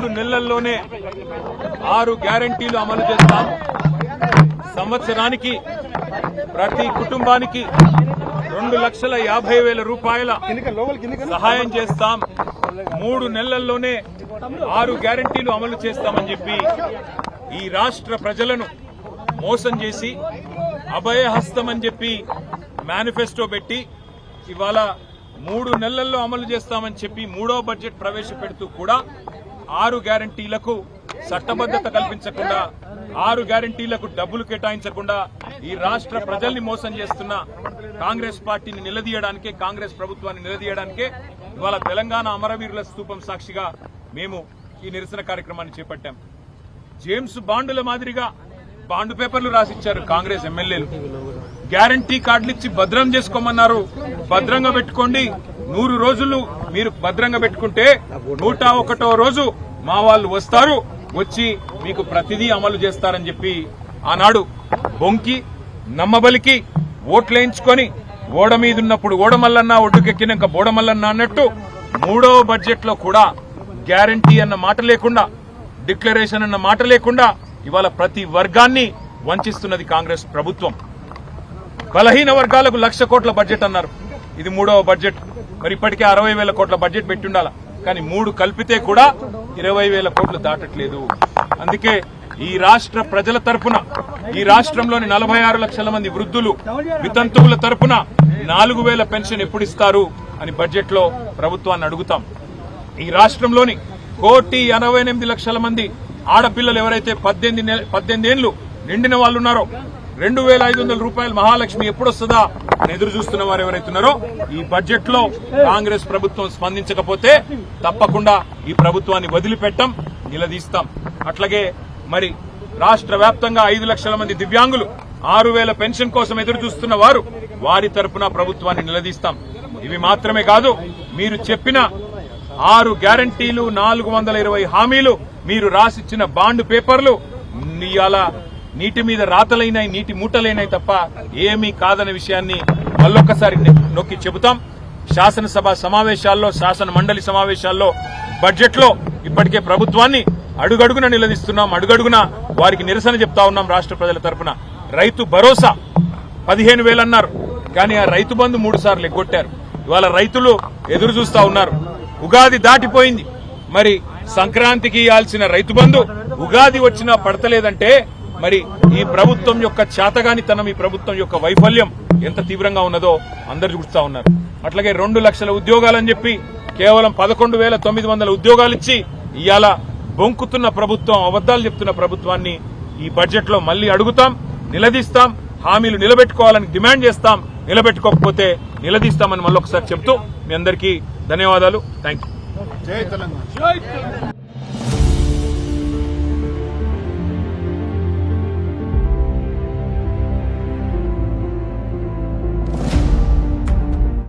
3 నెలల్లోనే 6 గ్యారెంటీలు అమలు చేస్తాం. సంవత్సరానికి ప్రతి కుటుంబానికి 2,50,000 రూపాయల సహాయం చేస్తాం. 3 నెలల్లోనే 6 గ్యారెంటీలు అమలు చేస్తామని చెప్పి ఈ రాష్ట్ర ప్రజలను మోసం చేసి అభయహస్తం అని చెప్పి మేనిఫెస్టో పెట్టి ఇవాళ 3 నెలల్లో అమలు చేస్తామని చెప్పి 3వ బడ్జెట్ ప్రవేశపెడుతూ కూడా 6 గ్యారెంటీలకు చట్టబద్ధత కల్పించకుండా 6 గ్యారెంటీలకు డబ్బులు కేటాయించకుండా ఈ రాష్ట్ర ప్రజల్ని మోసం చేస్తున్న కాంగ్రెస్ పార్టీని నిలదీయడానికే, కాంగ్రెస్ ప్రభుత్వాన్ని నిలదీయడానికే ఇవాళ తెలంగాణ అమరవీరుల స్తూపం సాక్షిగా మేము ఈ నిరసన కార్యక్రమాన్ని చేపట్టాం. జేమ్స్ బాండుల మాదిరిగా బాండ్ పేపర్లు రాసిచ్చారు కాంగ్రెస్ ఎమ్మెల్యేలు. గ్యారంటీ కార్డులు ఇచ్చి భద్రం చేసుకోమన్నారు. భద్రంగా పెట్టుకోండి, 100 రోజులు మీరు భద్రంగా పెట్టుకుంటే 101వ రోజు మా వాళ్ళు వస్తారు, వచ్చి మీకు ప్రతిదీ అమలు చేస్తారని చెప్పి ఆనాడు బొంకి నమ్మబలికి ఓట్లేయించుకొని ఓడ మీదున్నప్పుడు ఓడమల్లన్న, ఒడ్డుకెక్కినాక బోడమల్లన్న అన్నట్టు 3వ బడ్జెట్ లో కూడా గ్యారంటీ అన్న మాట లేకుండా, డిక్లరేషన్ అన్న మాట లేకుండా ఇవాళ ప్రతి వర్గాన్ని వంచిస్తున్నది కాంగ్రెస్ ప్రభుత్వం. బలహీన వర్గాలకు 1,00,000 కోట్ల బడ్జెట్ అన్నారు. ఇది 3వ బడ్జెట్. మరి ఇప్పటికే 60,000 కోట్ల బడ్జెట్ పెట్టి ఉండాల, కానీ 3 కలిపితే కూడా 20,000 కోట్లు దాటట్లేదు. అందుకే ఈ రాష్ట్ర ప్రజల తరపున, ఈ రాష్ట్రంలోని 46 లక్షల మంది వృద్ధులు వితంతువుల తరపున 4,000 పెన్షన్ ఎప్పుడు ఇస్తారు అని బడ్జెట్ లో ప్రభుత్వాన్ని అడుగుతాం. ఈ రాష్ట్రంలోని 1,88,00,000 మంది ఆడపిల్లలు ఎవరైతే 18 ఏళ్లు నిండిన వాళ్ళు ఉన్నారో 2,500 రూపాయలు మహాలక్ష్మి ఎప్పుడొస్తుందా అని ఎదురు చూస్తున్న వారు ఎవరైతున్నారో ఈ బడ్జెట్ లో కాంగ్రెస్ ప్రభుత్వం స్పందించకపోతే తప్పకుండా ఈ ప్రభుత్వాన్ని వదిలిపెట్టం, నిలదీస్తాం. అట్లాగే మరి రాష్ట్ర వ్యాప్తంగా 5 లక్షల మంది దివ్యాంగులు 6,000 పెన్షన్ కోసం ఎదురు చూస్తున్న వారు, వారి తరపున ప్రభుత్వాన్ని నిలదీస్తాం. ఇవి మాత్రమే కాదు, మీరు చెప్పిన 6 గ్యారంటీలు, 420 హామీలు, మీరు రాసిచ్చిన బాండ్ పేపర్లు ఇవాళ నీటి మీద రాతలైనాయి, నీటి మూటలైనాయి తప్ప ఏమీ కాదనే విషయాన్ని మళ్ళొక్కసారి నొక్కి చెబుతాం. శాసనసభ సమావేశాల్లో, శాసన మండలి సమావేశాల్లో, బడ్జెట్ లో ఇప్పటికే ప్రభుత్వాన్ని అడుగడుగున నిలదీస్తున్నాం. అడుగడుగున వారికి నిరసన చెప్తా ఉన్నాం రాష్ట్ర ప్రజల తరపున. రైతు భరోసా 15,000 అన్నారు, కానీ ఆ రైతు బంధు 3 సార్లు ఎగ్గొట్టారు. ఇవాళ రైతులు ఎదురు చూస్తా ఉన్నారు. ఉగాది దాటిపోయింది, మరి సంక్రాంతికి ఇవ్వాల్సిన రైతు బంధు ఉగాది వచ్చినా పడతలేదంటే మరి ఈ ప్రభుత్వం యొక్క చేతగానితనం, ఈ ప్రభుత్వం యొక్క వైఫల్యం ఎంత తీవ్రంగా ఉన్నదో అందరు చూస్తా ఉన్నారు. అట్లాగే 2 లక్షల ఉద్యోగాలని చెప్పి కేవలం 11,900 ఉద్యోగాలిచ్చి ఇవాళ బొంకుతున్న ప్రభుత్వం, అబద్దాలు చెప్తున్న ప్రభుత్వాన్ని ఈ బడ్జెట్ లో మళ్లీ అడుగుతాం, నిలదీస్తాం. హామీలు నిలబెట్టుకోవాలని డిమాండ్ చేస్తాం. నిలబెట్టుకోకపోతే నిలదీస్తామని మళ్ళొకసారి చెప్తూ మీ అందరికీ ధన్యవాదాలు. Thank you. జై తెలంగాణ.